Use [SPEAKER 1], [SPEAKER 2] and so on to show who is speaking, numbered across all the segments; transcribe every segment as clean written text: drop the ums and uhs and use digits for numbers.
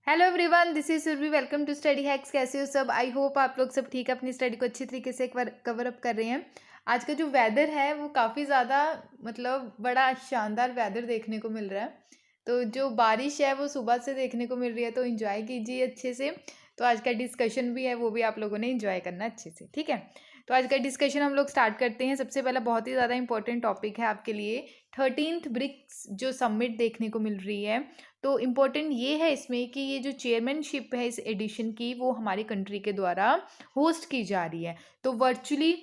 [SPEAKER 1] Hello everyone, this is Surabhi. Welcome to Study Hacks. कैसे हो सब? आई होप आप लोग सब ठीक है, अपनी स्टडी को अच्छी तरीके से कवर अप कर रहे हैं। आज का जो वेदर है वो काफ़ी ज़्यादा मतलब बड़ा शानदार वेदर देखने को मिल रहा है। तो जो बारिश है वो सुबह से देखने को मिल रही है, तो इन्जॉय कीजिए अच्छे से। तो आज का डिस्कशन भी है वो भी आप लोगों ने इन्जॉय करना अच्छे से, ठीक है। तो आज का डिस्कशन हम लोग स्टार्ट करते हैं। सबसे पहला बहुत ही ज़्यादा इंपॉर्टेंट टॉपिक है आपके लिए, 13th ब्रिक्स जो समिट देखने को मिल रही है। तो इम्पोर्टेंट ये है इसमें कि ये जो चेयरमैनशिप है इस एडिशन की, वो हमारी कंट्री के द्वारा होस्ट की जा रही है। तो वर्चुअली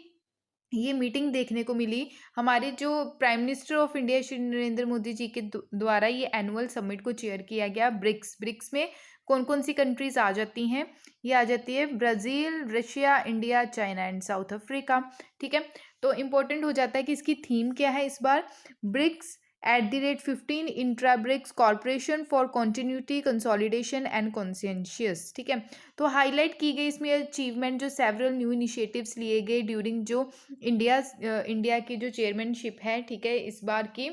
[SPEAKER 1] ये मीटिंग देखने को मिली। हमारे जो prime minister of India Shri Narendra Modi ji के द्वारा ये एनुअल समिट को चेयर किया गया। ब्रिक्स में कौन कौन सी कंट्रीज आ जाती हैं? ये आ जाती है Brazil, Russia, India, China and south Africa, ठीक है। तो इम्पोर्टेंट हो जाता है कि इसकी थीम क्या है इस बार। BRICS @15 intra BRICS corporation for continuity consolidation and consensus, ठीक है। तो हाईलाइट की गई इसमें अचीवमेंट, जो सेवरल न्यू इनिशिएटिव्स लिए गए ड्यूरिंग जो इंडिया की जो चेयरमैनशिप है, ठीक है, इस बार की।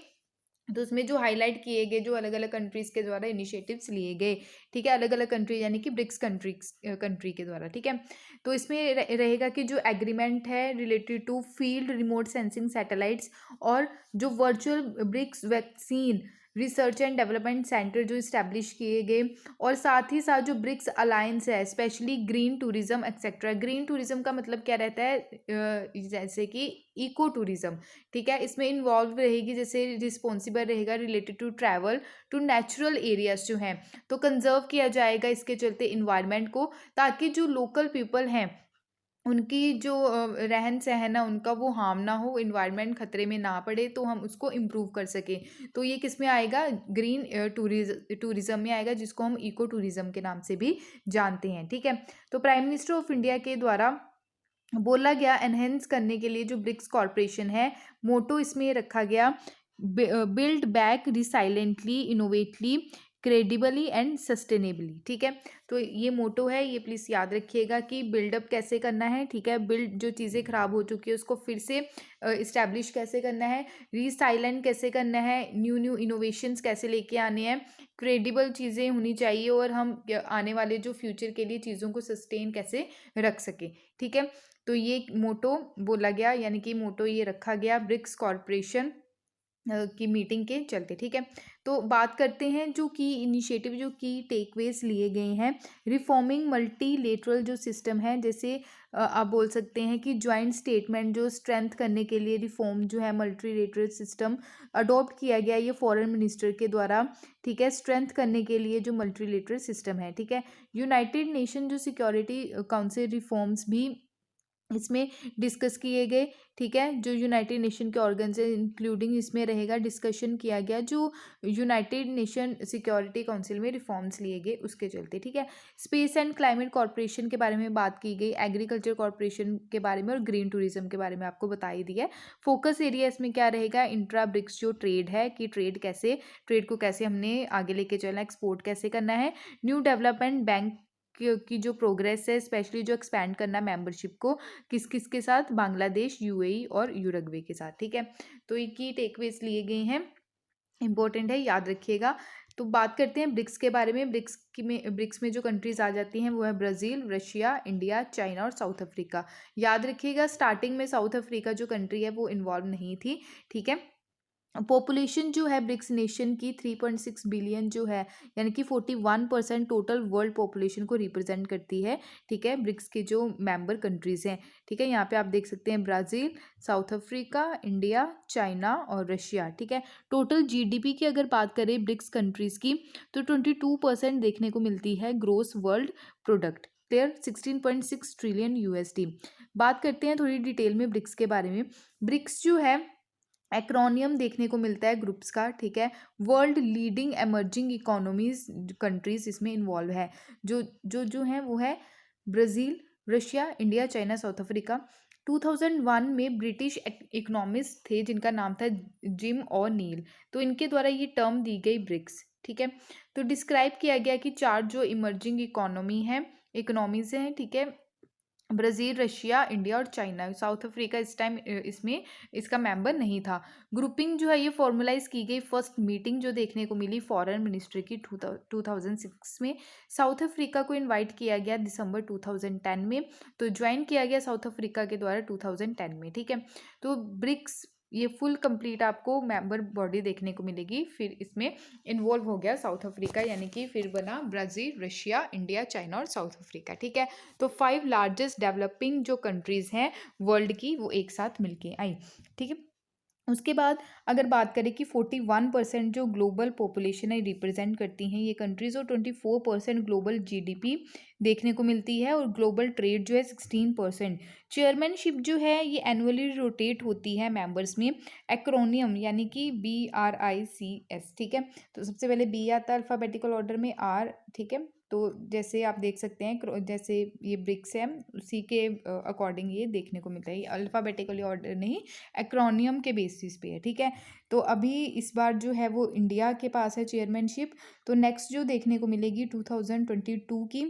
[SPEAKER 1] तो उसमें जो हाईलाइट किए गए जो अलग अलग कंट्रीज के द्वारा इनिशिएटिव्स लिए गए, ठीक है, अलग अलग कंट्री यानी कि ब्रिक्स कंट्री के द्वारा, ठीक है। तो इसमें रहेगा कि जो एग्रीमेंट है related to field remote sensing satellites, और जो virtual BRICS vaccine research and development centre जो इस्टेब्लिश किए गए, और साथ ही साथ जो ब्रिक्स अलायंस है specially green tourism etcetera. Green tourism का मतलब क्या रहता है? जैसे कि इको टूरिज्म, ठीक है, इसमें इन्वॉल्व रहेगी, जैसे रिस्पॉन्सिबल रहेगा related to travel to natural areas जो हैं, तो कंजर्व किया जाएगा इसके चलते इन्वायरमेंट को, ताकि जो लोकल पीपल हैं उनकी जो रहन सहन है उनका वो हार्म ना हो, इन्वायरमेंट खतरे में ना पड़े, तो हम उसको इम्प्रूव कर सकें। तो ये किस में आएगा? ग्रीन टूरिज्म में आएगा, जिसको हम इको टूरिज्म के नाम से भी जानते हैं, ठीक है। तो प्राइम मिनिस्टर ऑफ इंडिया के द्वारा बोला गया एनहेंस करने के लिए जो ब्रिक्स कॉरपोरेशन है, मोटो इसमें रखा गया build back resiliently, innovatively, credibly and sustainably, ठीक है। तो ये मोटो है, ये प्लीज़ याद रखिएगा कि बिल्डअप कैसे करना है, ठीक है। बिल्ड जो चीज़ें खराब हो चुकी है उसको फिर से इस्टेब्लिश कैसे करना है, रिसाइलेंट कैसे करना है, न्यू न्यू इनोवेशंस कैसे लेके आने हैं, क्रेडिबल चीज़ें होनी चाहिए, और हम आने वाले जो फ्यूचर के लिए चीज़ों को सस्टेन कैसे रख सकें, ठीक है। तो ये मोटो बोला गया, यानी कि मोटो ये रखा गया ब्रिक्स कॉरपोरेशन की मीटिंग के चलते, ठीक है। तो बात करते हैं जो की इनिशिएटिव, जो की टेकवेज लिए गए हैं। रिफॉर्मिंग मल्टीलेटरल जो सिस्टम है, जैसे आप बोल सकते हैं कि ज्वाइंट स्टेटमेंट जो स्ट्रेंथ करने के लिए रिफॉर्म जो है मल्टीलेटरल सिस्टम अडॉप्ट किया गया ये फॉरेन मिनिस्टर के द्वारा, ठीक है, स्ट्रेंथ करने के लिए जो मल्टीलेटरल सिस्टम है, ठीक है। यूनाइटेड नेशन जो सिक्योरिटी काउंसिल रिफॉर्म्स भी इसमें डिस्कस किए गए, ठीक है। जो यूनाइटेड नेशन के ऑर्गन है इंक्लूडिंग इसमें रहेगा, डिस्कशन किया गया जो यूनाइटेड नेशन सिक्योरिटी काउंसिल में रिफॉर्म्स लिए गए उसके चलते, ठीक है। स्पेस एंड क्लाइमेट कॉर्पोरेशन के बारे में बात की गई, एग्रीकल्चर कॉर्पोरेशन के बारे में, और ग्रीन टूरिज्म के बारे में आपको बता ही दिया है। फोकस एरिया इसमें क्या रहेगा? इंट्रा ब्रिक्स जो ट्रेड है, कि ट्रेड को कैसे हमने आगे लेके चलना, एक्सपोर्ट कैसे करना है। न्यू डेवलपमेंट बैंक की जो प्रोग्रेस है, स्पेशली जो एक्सपैंड करना मेंबरशिप को, किस किस के साथ? बांग्लादेश, यूएई और यूरुग्वे के साथ, ठीक है। तो ये की टेकवेज लिए गए हैं, इंपॉर्टेंट है, याद रखिएगा। तो बात करते हैं ब्रिक्स के बारे में। ब्रिक्स में जो कंट्रीज आ जाती हैं वो है ब्राज़ील, रशिया, इंडिया, चाइना और साउथ अफ्रीका। याद रखिएगा स्टार्टिंग में साउथ अफ्रीका जो कंट्री है वो इन्वॉल्व नहीं थी, ठीक है। पॉपुलेशन जो है ब्रिक्स नेशन की 3.6 बिलियन जो है, यानी कि 41% टोटल वर्ल्ड पॉपुलेशन को रिप्रेजेंट करती है, ठीक है, ब्रिक्स के जो मेंबर कंट्रीज हैं, ठीक है। यहाँ पे आप देख सकते हैं Brazil, south Africa, India, China और रशिया, ठीक है। टोटल जीडीपी की अगर बात करें ब्रिक्स कंट्रीज की, तो 22% देखने को मिलती है gross world product, clear, 16.6 trillion USD. बात करते हैं थोड़ी डिटेल में ब्रिक्स के बारे में। ब्रिक्स जो है एक्रोनियम देखने को मिलता है ग्रुप्स का, ठीक है। World leading emerging economies countries इसमें इन्वॉल्व है, जो जो जो है वो है Brazil, Russia, India, China, south Africa. 2001 में ब्रिटिश इकोनॉमिस्ट थे जिनका नाम था जिम और नील, तो इनके द्वारा ये टर्म दी गई ब्रिक्स, ठीक है। तो डिस्क्राइब किया गया कि चार जो इमर्जिंग इकोनॉमीज हैं, ठीक है, ब्राज़ील, रशिया, इंडिया और चाइना। साउथ अफ्रीका इस टाइम इसमें इसका मेंबर नहीं था। ग्रुपिंग जो है ये फॉर्मलाइज़ की गई फर्स्ट मीटिंग जो देखने को मिली फॉरेन मिनिस्ट्री की 2006 में। साउथ अफ्रीका को इनवाइट किया गया दिसंबर 2010 में, तो ज्वाइन किया गया साउथ अफ्रीका के द्वारा 2010 में, ठीक है। तो ब्रिक्स ये फुल कंप्लीट आपको मेंबर बॉडी देखने को मिलेगी। फिर इसमें इन्वॉल्व हो गया साउथ अफ्रीका, यानी कि फिर बना ब्राज़ील, रशिया, इंडिया, चाइना और साउथ अफ्रीका, ठीक है। तो 5 लार्जेस्ट डेवलपिंग जो कंट्रीज़ हैं वर्ल्ड की, वो एक साथ मिलके आई, ठीक है। उसके बाद अगर बात करें कि 41% जो ग्लोबल पॉपुलेशन है रिप्रेजेंट करती हैं ये कंट्रीज़, और 24% ग्लोबल जीडीपी देखने को मिलती है, और ग्लोबल ट्रेड जो है 16%। चेयरमैनशिप जो है ये एनुअली रोटेट होती है मेंबर्स में। एक्रोनियम यानी कि BRICS, ठीक है। तो सबसे पहले बी आता है अल्फ़ाबेटिकल ऑर्डर में, आर, ठीक है। तो जैसे आप देख सकते हैं जैसे ये ब्रिक्स है उसी के अकॉर्डिंग ये देखने को मिलता है, अल्फ़ाबेटिकली ऑर्डर नहीं, एक्रोनियम के बेसिस पे है, ठीक है। तो अभी इस बार जो है वो इंडिया के पास है चेयरमैनशिप। तो नेक्स्ट जो देखने को मिलेगी 2022 की,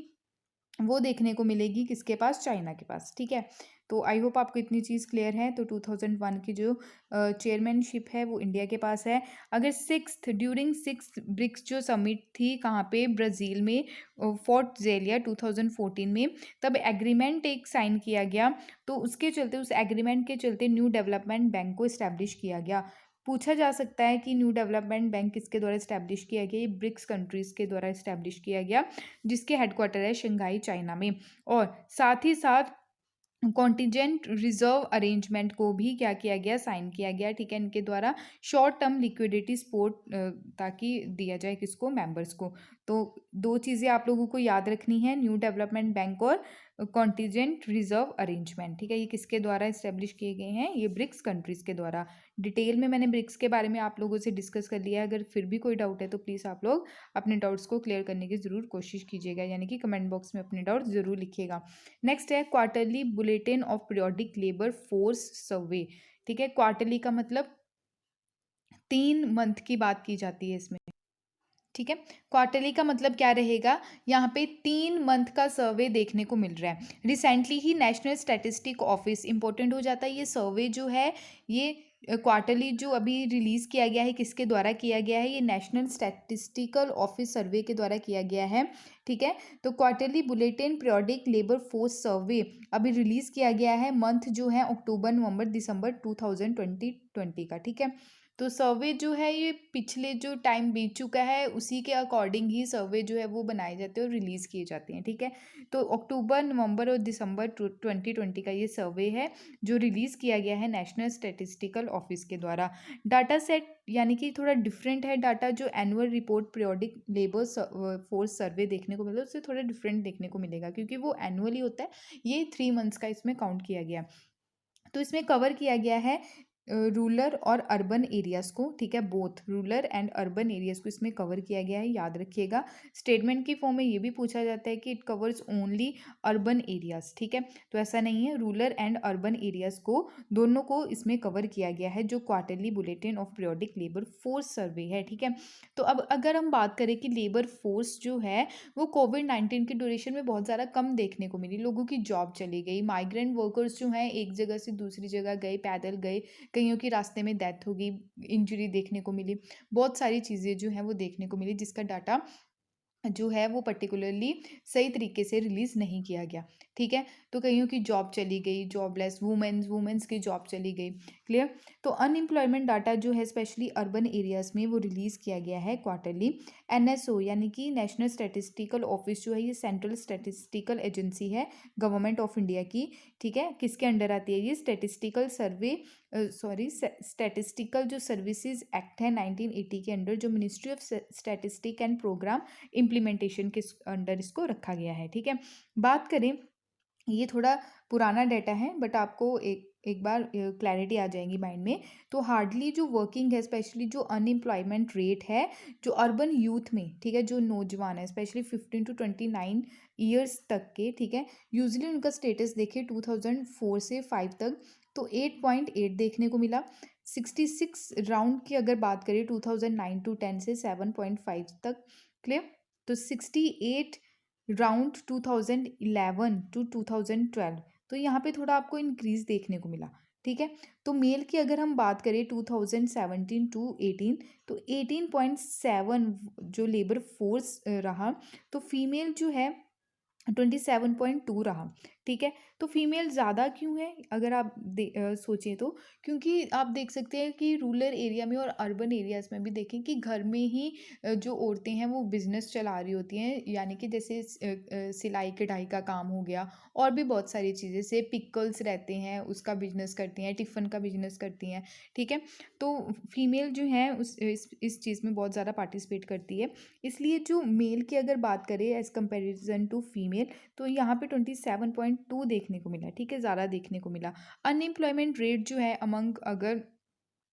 [SPEAKER 1] वो देखने को मिलेगी किसके पास, चाइना के पास, ठीक है। तो आई होप आपको इतनी चीज़ क्लियर है। तो 2001 की जो चेयरमैनशिप है वो इंडिया के पास है। अगर ड्यूरिंग सिक्स ब्रिक्स जो समिट थी कहाँ पे, ब्राज़ील में, फोर्ट जेलिया 2014 में, तब एग्रीमेंट एक साइन किया गया। तो उसके चलते, उस एग्रीमेंट के चलते न्यू डेवलपमेंट बैंक को इस्टेब्लिश किया गया। पूछा जा सकता है कि न्यू डेवलपमेंट बैंक किसके द्वारा इस्टेब्लिश किया गया, ये ब्रिक्स कंट्रीज़ के द्वारा इस्टेब्लिश किया गया, जिसके हेडक्वार्टर है शंघाई, चाइना में। और साथ ही साथ कॉन्टिजेंट रिजर्व अरेंजमेंट को भी क्या किया गया, साइन किया गया, ठीक है, इनके द्वारा शॉर्ट टर्म लिक्विडिटी सपोर्ट ताकि दिया जाए किसको, मेंबर्स को। तो दो चीज़ें आप लोगों को याद रखनी है, न्यू डेवलपमेंट बैंक और कॉन्टिजेंट रिजर्व अरेंजमेंट, ठीक है। ये किसके द्वारा इस्टेब्लिश किए गए हैं, ये ब्रिक्स कंट्रीज़ के द्वारा। डिटेल में मैंने ब्रिक्स के बारे में आप लोगों से डिस्कस कर लिया है। अगर फिर भी कोई डाउट है तो प्लीज़ आप लोग अपने डाउट्स को क्लियर करने की ज़रूर कोशिश कीजिएगा, यानी कि कमेंट बॉक्स में अपने डाउट्स ज़रूर लिखिएगा। नेक्स्ट है quarterly bulletin of periodic labour force survey, ठीक है। क्वार्टरली का मतलब 3 मंथ की बात की जाती है इसमें, ठीक है। क्वार्टरली का मतलब क्या रहेगा, यहाँ पे 3 मंथ का सर्वे देखने को मिल रहा है। रिसेंटली ही नेशनल स्टैटिस्टिक ऑफिस इंपॉर्टेंट हो जाता है। ये सर्वे जो है ये क्वार्टरली जो अभी रिलीज़ किया गया है, किसके द्वारा किया गया है, ये नेशनल स्टैटिस्टिकल ऑफिस सर्वे के द्वारा किया गया है, ठीक है। तो quarterly bulletin periodic labour force survey अभी रिलीज़ किया गया है। मंथ जो है अक्टूबर, नवंबर, दिसंबर 2020 का, ठीक है। तो सर्वे जो है ये पिछले जो टाइम बीत चुका है उसी के अकॉर्डिंग ही सर्वे जो है वो बनाए जाते हैं और रिलीज़ किए जाते हैं, ठीक है। तो अक्टूबर, नवंबर और दिसंबर 2020 का ये सर्वे है जो रिलीज़ किया गया है नेशनल स्टैटिस्टिकल ऑफिस के द्वारा। डाटा सेट यानी कि थोड़ा डिफरेंट है डाटा, जो annual report periodic labour force survey देखने को मिला उससे थोड़ा डिफरेंट देखने को मिलेगा, क्योंकि वो एनुअली होता है, ये 3 मंथ्स का इसमें काउंट किया गया। तो इसमें कवर किया गया है रूरल और अर्बन एरियाज़ को, ठीक है, both rural and urban areas को इसमें कवर किया गया है, याद रखिएगा। स्टेटमेंट की फॉर्म में ये भी पूछा जाता है कि it covers only urban areas, ठीक है। तो ऐसा नहीं है, रूरल एंड अर्बन एरियाज़ को दोनों को इसमें कवर किया गया है, जो quarterly bulletin of periodic labour force survey है, ठीक है। तो अब अगर हम बात करें कि लेबर फोर्स जो है वो कोविड-19 की ड्यूरेशन में बहुत ज़्यादा कम देखने को मिली, लोगों की जॉब चली गई, माइग्रेंट वर्कर्स जो हैं एक जगह से दूसरी जगह गए, पैदल गए, कईयों की रास्ते में डेथ हो गई, इंजरी देखने को मिली, बहुत सारी चीज़ें जो हैं वो देखने को मिली, जिसका डाटा जो है वो पर्टिकुलरली सही तरीके से रिलीज़ नहीं किया गया, ठीक है। तो कईयों की जॉब चली गई, जॉबलेस वुमेन्स की जॉब चली गई, क्लियर। तो अनएम्प्लॉयमेंट डाटा जो है स्पेशली अर्बन एरियाज़ में वो रिलीज़ किया गया है क्वार्टरली। NSO यानी कि नेशनल स्टैटिस्टिकल ऑफिस जो है ये सेंट्रल स्टैटिस्टिकल एजेंसी है गवर्नमेंट ऑफ इंडिया की, ठीक है। किसके अंडर आती है ये, स्टैटिस्टिकल सर्वे स्टैटिस्टिकल जो सर्विसेज एक्ट है 1980 के अंडर, जो ministry of statistic and programme implementation के अंडर इसको रखा गया है, ठीक है। बात करें, ये थोड़ा पुराना डाटा है बट आपको एक एक बार क्लैरिटी आ जाएगी माइंड में। तो हार्डली जो वर्किंग है, स्पेशली जो अनएम्प्लॉयमेंट रेट है जो अर्बन यूथ में, ठीक है, जो नौजवान है स्पेशली 15 to 29 ईयर्स तक के, ठीक है, यूजली उनका स्टेटस देखिए 2004 से 5 तक, तो 8.8 देखने को मिला। 66 राउंड की अगर बात करें 2009 to 10 से 7.5 तक, क्लियर। तो 68 राउंड 2011 to 2012 तो यहाँ पे थोड़ा आपको इंक्रीज़ देखने को मिला, ठीक है। तो मेल की अगर हम बात करें 2017 टू 18, तो 18.7 जो लेबर फोर्स रहा, तो फीमेल जो है 27.2 रहा, ठीक है। तो फीमेल ज़्यादा क्यों है अगर आप सोचें तो, क्योंकि आप देख सकते हैं कि रूरल एरिया में और अर्बन एरियाज़ में भी देखें कि घर में ही जो औरतें हैं वो बिज़नेस चला रही होती हैं, यानी कि जैसे सिलाई कढ़ाई का काम हो गया, और भी बहुत सारी चीज़ें, जैसे पिकल्स रहते हैं उसका बिजनेस करती हैं, टिफ़िन का बिजनेस करती हैं, ठीक है। तो फीमेल जो है उस इस चीज़ में बहुत ज़्यादा पार्टिसिपेट करती है। इसलिए जो मेल की अगर बात करें एज़ कंपैरिजन टू फीमेल, तो यहाँ पे 27.2 देखने को मिला, ठीक है, ज़्यादा देखने को मिला। अनएम्प्लॉयमेंट रेट जो है अमंग अगर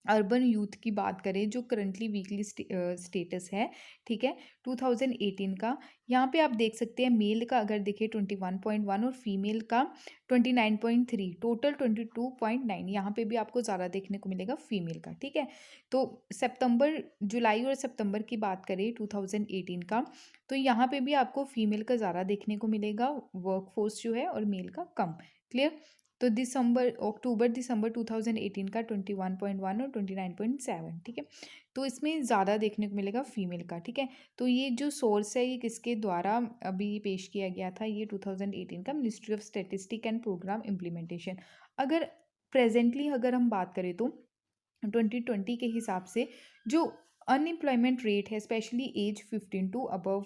[SPEAKER 1] अर्बन यूथ की बात करें, जो करंटली वीकली स्टेटस है, ठीक है, 2018 का, यहाँ पे आप देख सकते हैं मेल का अगर देखें 21.1 और फीमेल का 29.3, टोटल 22.9, यहाँ पे भी आपको ज़्यादा देखने को मिलेगा फीमेल का, ठीक है। तो सितंबर, जुलाई और सितंबर की बात करें 2018 का, तो यहाँ पे भी आपको फीमेल का ज़्यादा देखने को मिलेगा वर्कफोर्स जो है, और मेल का कम। क्लियर। तो अक्टूबर दिसंबर 2018 का 21.1 और 29.7, ठीक है। तो इसमें ज़्यादा देखने को मिलेगा फीमेल का, ठीक है। तो ये जो सोर्स है ये किसके द्वारा अभी पेश किया गया था, ये 2018 का ministry of statistic and programme implementation. अगर प्रेजेंटली अगर हम बात करें तो 2020 के हिसाब से जो अनएम्प्लॉयमेंट रेट है, specially age 15 to above,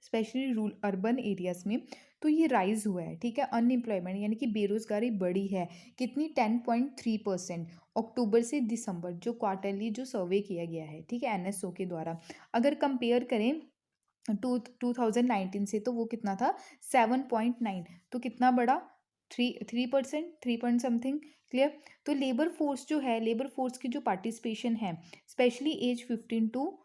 [SPEAKER 1] specially rural urban areas में, तो ये राइज हुआ है, ठीक है। अनएम्प्लॉयमेंट यानी कि बेरोज़गारी बढ़ी है, कितनी, 10.3% अक्टूबर से दिसंबर, जो क्वार्टरली जो सर्वे किया गया है, ठीक है, एनएसओ के द्वारा। अगर कंपेयर करें 2019 से, तो वो कितना था, 7.9, तो कितना बढ़ा, 3%, 3 पॉइंट समथिंग। क्लियर। तो लेबर फोर्स जो है, लेबर फोर्स की जो पार्टिसिपेशन है, स्पेशली एज 15 टू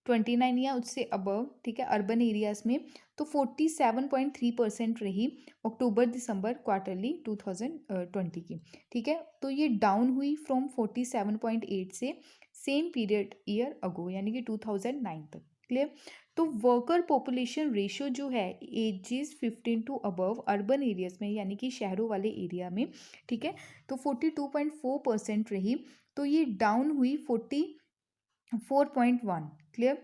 [SPEAKER 1] 29 या उससे अबव, ठीक है, अर्बन एरियाज में, तो 47.3% रही अक्टूबर दिसंबर क्वार्टरली 2020 की, ठीक है। तो ये डाउन हुई फ्रॉम 47.8 से सेम पीरियड ईयर अगो, यानी कि 2009 तक। क्लियर। तो वर्कर पॉपुलेशन रेशियो जो है ages 15 to above urban areas में, यानी कि शहरों वाले एरिया में, ठीक है, तो 42.4% रही, तो ये डाउन हुई 4.1। क्लियर।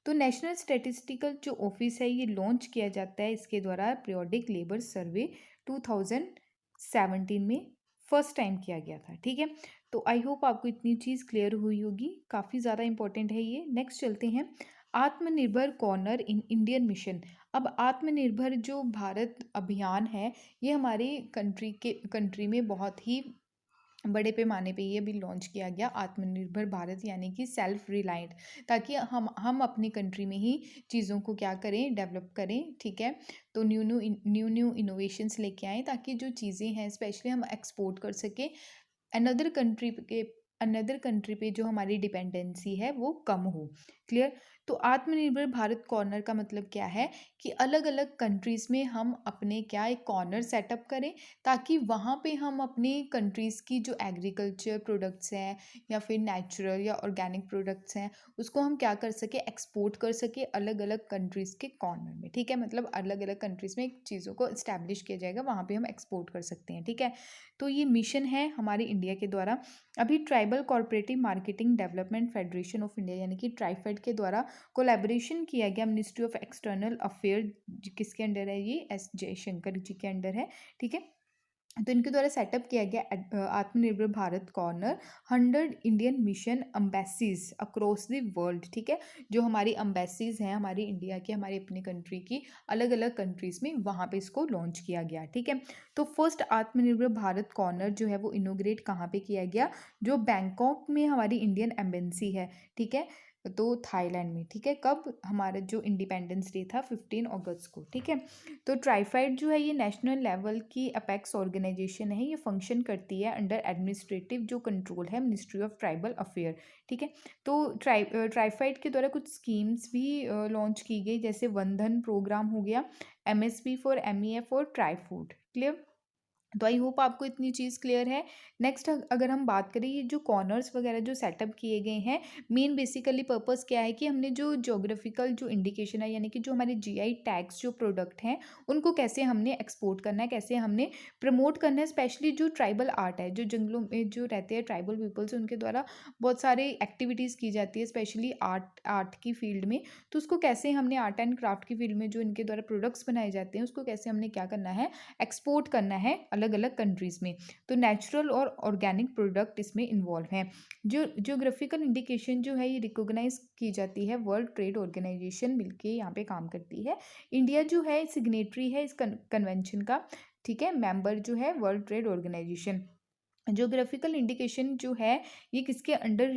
[SPEAKER 1] तो नेशनल स्टैटिस्टिकल जो ऑफिस है ये लॉन्च किया जाता है, इसके द्वारा पीरियोडिक लेबर सर्वे 2017 में फर्स्ट टाइम किया गया था, ठीक है। तो आई होप आपको इतनी चीज़ क्लियर हुई होगी, काफ़ी ज़्यादा इंपॉर्टेंट है ये। नेक्स्ट चलते हैं, आत्मनिर्भर कॉर्नर इन इंडियन मिशन। अब आत्मनिर्भर जो भारत अभियान है, ये हमारे कंट्री में बहुत ही बड़े पैमाने पे ये भी लॉन्च किया गया, आत्मनिर्भर भारत यानी कि सेल्फ रिलायंट, ताकि हम अपनी कंट्री में ही चीज़ों को क्या करें, डेवलप करें, ठीक है। तो न्यू इनोवेशंस लेके आएँ, ताकि जो चीज़ें हैं स्पेशली हम एक्सपोर्ट कर सकें अनदर कंट्री के, अनदर कंट्री पे जो हमारी डिपेंडेंसी है वो कम हो। क्लियर। तो आत्मनिर्भर भारत कॉर्नर का मतलब क्या है कि अलग अलग कंट्रीज़ में हम अपने क्या एक कॉर्नर सेटअप करें, ताकि वहाँ पे हम अपनी कंट्रीज़ की जो एग्रीकल्चर प्रोडक्ट्स हैं या फिर नेचुरल या ऑर्गेनिक प्रोडक्ट्स हैं, उसको हम क्या कर सके, एक्सपोर्ट कर सके अलग अलग कंट्रीज़ के कॉर्नर में, ठीक है। मतलब अलग अलग कंट्रीज़ में चीज़ों को इस्टेब्लिश किया जाएगा, वहाँ पे हम एक्सपोर्ट कर सकते हैं, ठीक है। तो ये मिशन है हमारे इंडिया के द्वारा। अभी tribal corporative marketing development federation of India यानी कि ट्राइफेड के द्वारा कोलैबोरेशन किया गया मिनिस्ट्री ऑफ एक्सटर्नल अफेयर, किसके अंडर है, ये एस जयशंकर जी के अंडर है, ठीक है। तो इनके द्वारा सेटअप किया गया Atmanirbhar Bharat corner 100 Indian mission embassies across the world, ठीक है। जो हमारी अम्बेसीज हैं हमारी इंडिया की, हमारी अपनी कंट्री की अलग अलग कंट्रीज़ में, वहाँ पे इसको लॉन्च किया गया, ठीक है। तो फर्स्ट आत्मनिर्भर भारत कॉर्नर जो है वो इनोग्रेट कहाँ पे किया गया, जो बैंकॉक में हमारी इंडियन एम्बेसी है, ठीक है, तो थाईलैंड में, ठीक है। कब, हमारा जो इंडिपेंडेंस डे था 15 अगस्त को, ठीक है। तो ट्राइफाइड जो है ये नेशनल लेवल की अपेक्स ऑर्गेनाइजेशन है, ये फंक्शन करती है अंडर एडमिनिस्ट्रेटिव जो कंट्रोल है मिनिस्ट्री ऑफ ट्राइबल अफेयर, ठीक है। तो ट्राइफाइड के द्वारा कुछ स्कीम्स भी लॉन्च की गई, जैसे वंधन प्रोग्राम हो गया, एमएसपी फॉर एमईएफ और ट्राई फूड। क्लियर। तो आई होप आपको इतनी चीज़ क्लियर है। नेक्स्ट अगर हम बात करें, ये जो कॉर्नर्स वगैरह जो सेटअप किए गए हैं, मेन बेसिकली पर्पस क्या है कि हमने जो ज्योग्राफिकल जो इंडिकेशन है, यानी कि जो हमारे जीआई टैग्स जो प्रोडक्ट हैं, उनको कैसे हमने एक्सपोर्ट करना है, कैसे हमने प्रमोट करना है। स्पेशली जो ट्राइबल आर्ट है, जो जंगलों में जो रहते हैं ट्राइबल पीपल्स, उनके द्वारा बहुत सारी एक्टिविटीज़ की जाती है, स्पेशली आर्ट आर्ट की फील्ड में। तो उसको कैसे हमने आर्ट एंड क्राफ्ट की फील्ड में जो इनके द्वारा प्रोडक्ट्स बनाए जाते हैं, उसको कैसे हमने क्या करना है, एक्सपोर्ट करना है अलग अलग कंट्रीज़ में। तो नेचुरल और ऑर्गेनिक प्रोडक्ट इसमें इन्वॉल्व हैं। जो ज्योग्राफिकल इंडिकेशन जो है, ये रिकॉग्नाइज की जाती है, वर्ल्ड ट्रेड ऑर्गेनाइजेशन मिलके यहाँ पे काम करती है। इंडिया जो है सिग्नेटरी है इस कन्वेंशन का, ठीक है, मेंबर जो है World Trade Organization. Geographical indication जो है, ये किसके अंडर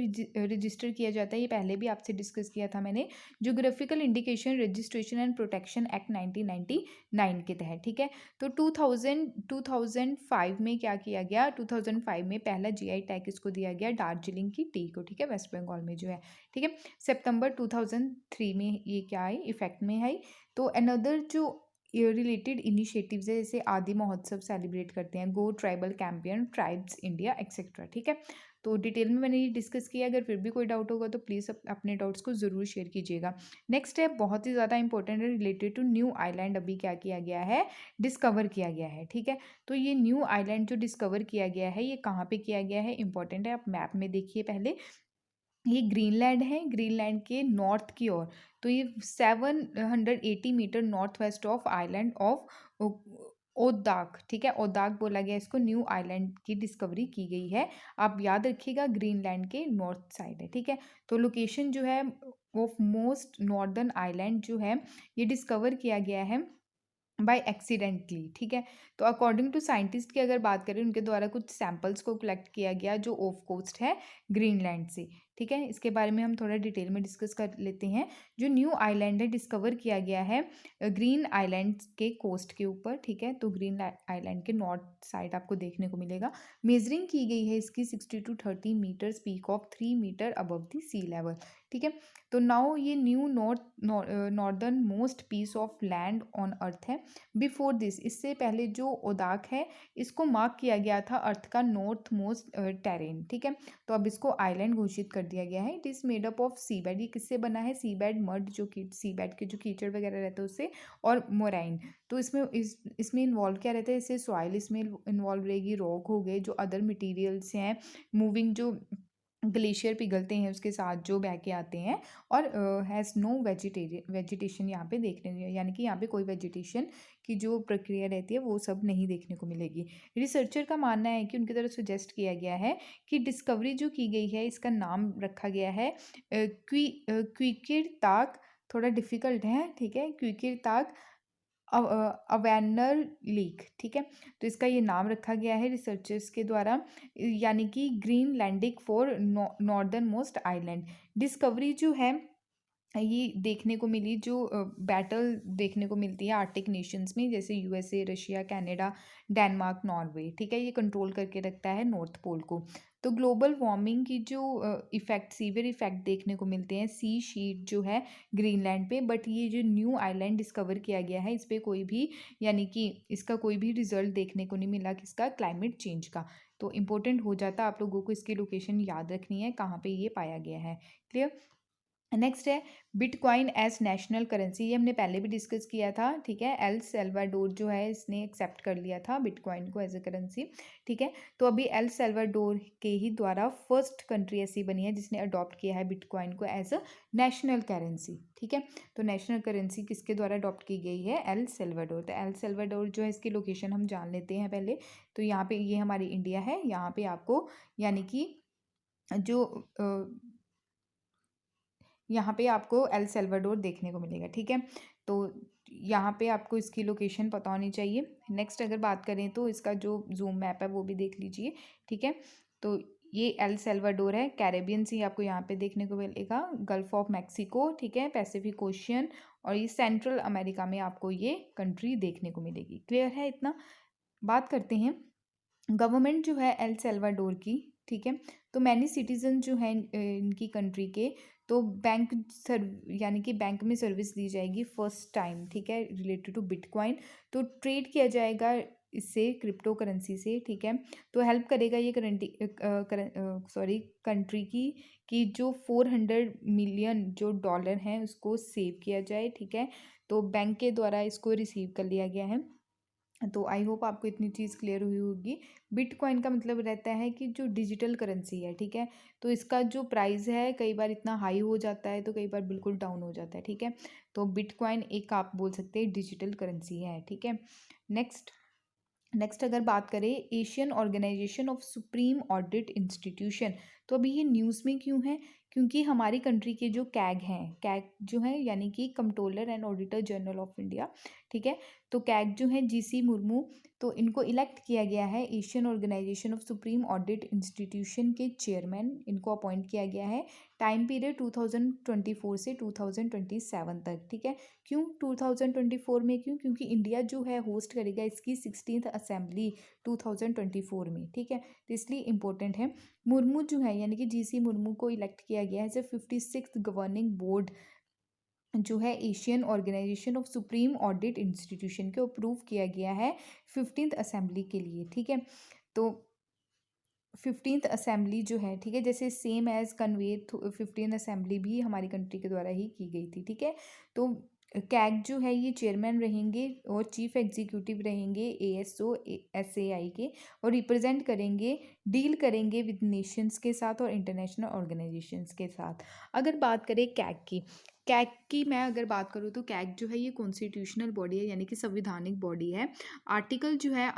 [SPEAKER 1] रजिस्टर किया जाता है, ये पहले भी आपसे डिस्कस किया था मैंने। Geographical indication registration and protection act 1999 के तहत, ठीक है। तो 2005 में क्या किया गया, 2005 में पहला जीआई टैग इसको दिया गया दार्जिलिंग की टी को, ठीक है, वेस्ट बंगाल में जो है, ठीक है। सितंबर 2003 में ये क्या आई, इफेक्ट में आई। तो अनदर जो रिलेटेड इनिशिएटिव्स है, जैसे आदि महोत्सव सेलिब्रेट करते हैं, go tribal campaign tribes India etcetera, ठीक है। तो डिटेल में मैंने ये डिस्कस किया। अगर फिर भी कोई डाउट होगा तो प्लीज़ अपने डाउट्स को ज़रूर शेयर कीजिएगा। नेक्स्ट है, बहुत ही ज़्यादा इंपॉर्टेंट है, रिलेटेड टू न्यू आइलैंड। अभी क्या किया गया है, डिस्कवर किया गया है, ठीक है। तो ये न्यू आइलैंड जो डिस्कवर किया गया है, ये कहाँ पे किया गया है, इंपॉर्टेंट है। आप मैप में देखिए पहले, ये ग्रीनलैंड है, ग्रीनलैंड के नॉर्थ की ओर। तो ये 780 metre north west of island of Oodaq, ठीक है, ओदाक बोला गया इसको। न्यू आइलैंड की डिस्कवरी की गई है। आप याद रखिएगा, ग्रीनलैंड के नॉर्थ साइड है, ठीक है। तो लोकेशन जो है ऑफ मोस्ट नॉर्दर्न आइलैंड जो है, ये डिस्कवर किया गया है बाय एक्सीडेंटली, ठीक है। तो अकॉर्डिंग टू साइंटिस्ट की अगर बात करें, उनके द्वारा कुछ सैंपल्स को कलेक्ट किया गया जो ऑफ कोस्ट है ग्रीनलैंड से, ठीक है। इसके बारे में हम थोड़ा डिटेल में डिस्कस कर लेते हैं। जो न्यू आइलैंड है, डिस्कवर किया गया है ग्रीन आइलैंड के कोस्ट के ऊपर, ठीक है। तो ग्रीन आइलैंड के नॉर्थ साइड आपको देखने को मिलेगा। मेजरिंग की गई है इसकी 60 to 30 metre, peak of 3 metre above the sea level, ठीक है। तो नाउ ये new northern most piece of land on earth है। बिफोर दिस, इससे पहले जो ओदाक है, इसको मार्क किया गया था अर्थ का नॉर्थ मोस्ट टेरेन, ठीक है। तो अब इसको आइलैंड घोषित कर दिया गया है। It is made up of sea bed. ये किससे बना है, सी बेड मड, जो कि सी बेड के जो कीचड़ वगैरह रहते हैं उससे, और मोराइन। तो इसमें इन्वॉल्व क्या रहता है, इससे सॉइल इसमें इन्वॉल्व रहेगी, रॉक हो गए, जो अदर मटेरियल्स हैं, मूविंग जो ग्लेशियर पिघलते हैं उसके साथ जो बह के आते हैं, और हैज़ नो वेजिटेशन यहाँ पे देखने को, यानी कि यहाँ पे कोई वेजिटेशन की जो प्रक्रिया रहती है वो सब नहीं देखने को मिलेगी। रिसर्चर का मानना है कि उनकी तरफ सजेस्ट किया गया है कि डिस्कवरी जो की गई है, इसका नाम रखा गया है क्विकिर ताक। थोड़ा डिफिकल्ट है, ठीक है, क्विकिर ताक अवेनर लीक, ठीक है। तो इसका ये नाम रखा गया है रिसर्चर्स के द्वारा, यानी कि Greenlandic for northern most island. Discovery जो है, ये देखने को मिली, जो बैटल देखने को मिलती है आर्टिक नेशंस में, जैसे USA, Russia, Canada, Denmark, Norway, ठीक है। ये कंट्रोल करके रखता है नॉर्थ पोल को। तो ग्लोबल वार्मिंग की जो इफेक्ट, सीवियर इफेक्ट देखने को मिलते हैं सी शीट जो है ग्रीनलैंड पे। बट ये जो न्यू आइलैंड डिस्कवर किया गया है, इस पर कोई भी, यानी कि इसका कोई भी रिजल्ट देखने को नहीं मिला किसका, क्लाइमेट चेंज का। तो इम्पोर्टेंट हो जाता, आप लोगों को इसकी लोकेशन याद रखनी है, कहाँ पे ये पाया गया है। क्लियर। नेक्स्ट है बिटकॉइन एज नेशनल करेंसी। ये हमने पहले भी डिस्कस किया था, ठीक है। एल सेल्वाडोर जो है, इसने एक्सेप्ट कर लिया था बिटकॉइन को एज ए करेंसी, ठीक है। तो अभी एल सेल्वाडोर के ही द्वारा फर्स्ट कंट्री ऐसी बनी है जिसने अडॉप्ट किया है बिटकॉइन को एज अ नेशनल करेंसी, ठीक है। तो नेशनल करेंसी किसके द्वारा अडॉप्ट की गई है, एल सेल्वाडोर। तो एल सेल्वाडोर जो है, इसकी लोकेशन हम जान लेते हैं पहले। तो यहाँ पे ये हमारी इंडिया है, यहाँ पे आपको, यानी कि जो यहाँ पे आपको एल सेल्वाडोर देखने को मिलेगा, ठीक है। तो यहाँ पे आपको इसकी लोकेशन पता होनी चाहिए। नेक्स्ट अगर बात करें तो इसका जो जूम मैप है वो भी देख लीजिए, ठीक है। तो ये एल सेल्वाडोर है, कैरेबियन सी आपको यहाँ पे देखने को मिलेगा, गल्फ ऑफ मैक्सिको, ठीक है, पैसिफिक ओशियन, और ये सेंट्रल अमेरिका में आपको ये कंट्री देखने को मिलेगी। क्लियर है इतना। बात करते हैं गवर्नमेंट जो है एल सेल्वाडोर की, ठीक है। तो मैनी सिटीजन जो हैं इनकी कंट्री के, तो बैंक यानी कि बैंक में सर्विस दी जाएगी फर्स्ट टाइम, ठीक है, रिलेटेड टू बिटकॉइन। तो ट्रेड किया जाएगा इससे क्रिप्टो करेंसी से, ठीक है। तो हेल्प करेगा ये कंट्री की कि जो 400 मिलियन जो डॉलर हैं उसको सेव किया जाए, ठीक है। तो बैंक के द्वारा इसको रिसीव कर लिया गया है। तो आई होप आपको इतनी चीज़ क्लियर हुई होगी। बिटकॉइन का मतलब रहता है कि जो डिजिटल करेंसी है, ठीक है। तो इसका जो प्राइस है कई बार इतना हाई हो जाता है तो कई बार बिल्कुल डाउन हो जाता है, ठीक है। तो बिटकॉइन एक आप बोल सकते हैं डिजिटल करेंसी है, ठीक है। नेक्स्ट नेक्स्ट अगर बात करें Asian Organization of Supreme Audit Institution, तो अभी ये न्यूज़ में क्यों है? क्योंकि हमारी कंट्री के जो कैग हैं, कैग जो है यानी कि controller and auditor general of India, ठीक है। तो कैग जो है जीसी मुर्मू, तो इनको इलेक्ट किया गया है Asian Organization of Supreme Audit Institution के चेयरमैन, इनको अपॉइंट किया गया है। टाइम पीरियड 2024 से 2027 तक, ठीक है। क्यों 2024 में? क्योंकि इंडिया जो है होस्ट करेगा इसकी 16th असेंबली 2024 में, ठीक है। तो इसलिए इम्पोर्टेंट है। मुर्मू जो है यानी कि जीसी मुर्मू को इलेक्ट किया गया है as a 56th governing board जो है Asian Organization of Supreme Audit Institution को अप्रूव किया गया है 15th असेंबली के लिए, ठीक है। तो 15th असेंबली जो है, ठीक है, जैसे same as convey 15th assembly भी हमारी कंट्री के द्वारा ही की गई थी, ठीक है। तो कैग जो है ये चेयरमैन रहेंगे और चीफ एग्जीक्यूटिव रहेंगे एएसओ एसएआई के, और रिप्रेजेंट करेंगे, डील करेंगे विद नेशंस के साथ और इंटरनेशनल ऑर्गेनाइजेशंस के साथ। अगर बात करें कैग की मैं अगर बात करूँ तो कैग जो है ये कॉन्स्टिट्यूशनल बॉडी है यानी कि संविधानिक बॉडी है। आर्टिकल जो है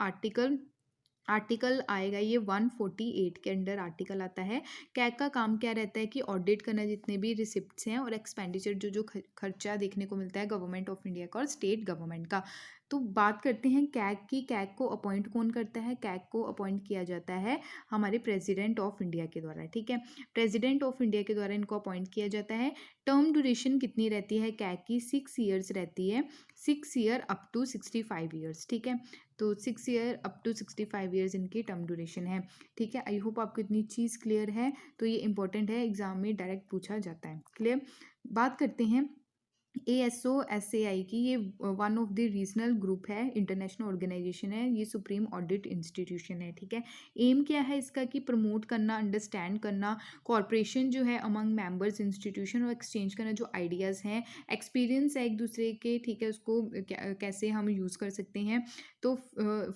[SPEAKER 1] आर्टिकल आएगा ये 148 के अंडर आर्टिकल आता है। कैग का काम क्या रहता है कि ऑडिट करना जितने भी रिसिप्ट्स हैं और एक्सपेंडिचर जो जो खर्चा देखने को मिलता है गवर्नमेंट ऑफ इंडिया का और स्टेट गवर्नमेंट का। तो बात करते हैं कैग की। कैग को अपॉइंट कौन करता है? कैग को अपॉइंट किया जाता है हमारे प्रेसिडेंट ऑफ इंडिया के द्वारा, ठीक है। प्रेसिडेंट ऑफ इंडिया के द्वारा इनको अपॉइंट किया जाता है। टर्म ड्यूरेशन कितनी रहती है कैग की? 6 ईयर्स रहती है। 6 ईयर अप टू 65 ईयर्स, ठीक है। तो 6 ईयर अप टू 65 ईयर्स इनकी टर्म ड्यूरेशन है, ठीक है। आई होप आपको इतनी चीज़ क्लियर है। तो ये इंपॉर्टेंट है, एग्जाम में डायरेक्ट पूछा जाता है। क्लियर। बात करते हैं एएसओ एसएआई की। ये one of the regional group है, इंटरनेशनल ऑर्गेनाइजेशन है, ये सुप्रीम ऑडिट इंस्टीट्यूशन है, ठीक है। एम क्या है इसका कि प्रमोट करना, अंडरस्टैंड करना, कॉर्पोरेशन जो है अमंग मेंबर्स इंस्टीट्यूशन, और एक्सचेंज करना जो आइडियाज़ हैं, एक्सपीरियंस है एक दूसरे के, ठीक है, उसको कैसे हम यूज़ कर सकते हैं। तो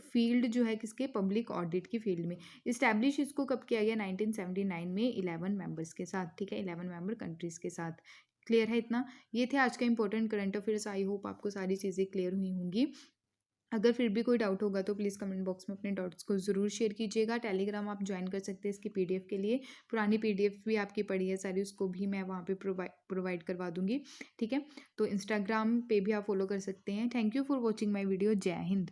[SPEAKER 1] फील्ड जो है किसके? पब्लिक ऑडिट की फील्ड में। इस्टेब्लिश इसको कब किया गया? 1979 में 11 मेंबर्स के साथ, ठीक है, 11 मेंबर कंट्रीज़ के साथ। क्लियर है इतना? ये थे आज का important current affairs. I hope आपको सारी चीज़ें क्लियर हुई होंगी। अगर फिर भी कोई डाउट होगा तो प्लीज़ कमेंट बॉक्स में अपने डाउट्स को ज़रूर शेयर कीजिएगा। टेलीग्राम आप ज्वाइन कर सकते हैं इसकी पीडीएफ के लिए। पुरानी पीडीएफ भी आपकी पड़ी है सारी, उसको भी मैं वहाँ पे प्रोवाइड करवा दूँगी, ठीक है। तो इंस्टाग्राम पे भी आप फॉलो कर सकते हैं। Thank you for watching my video. जय हिंद।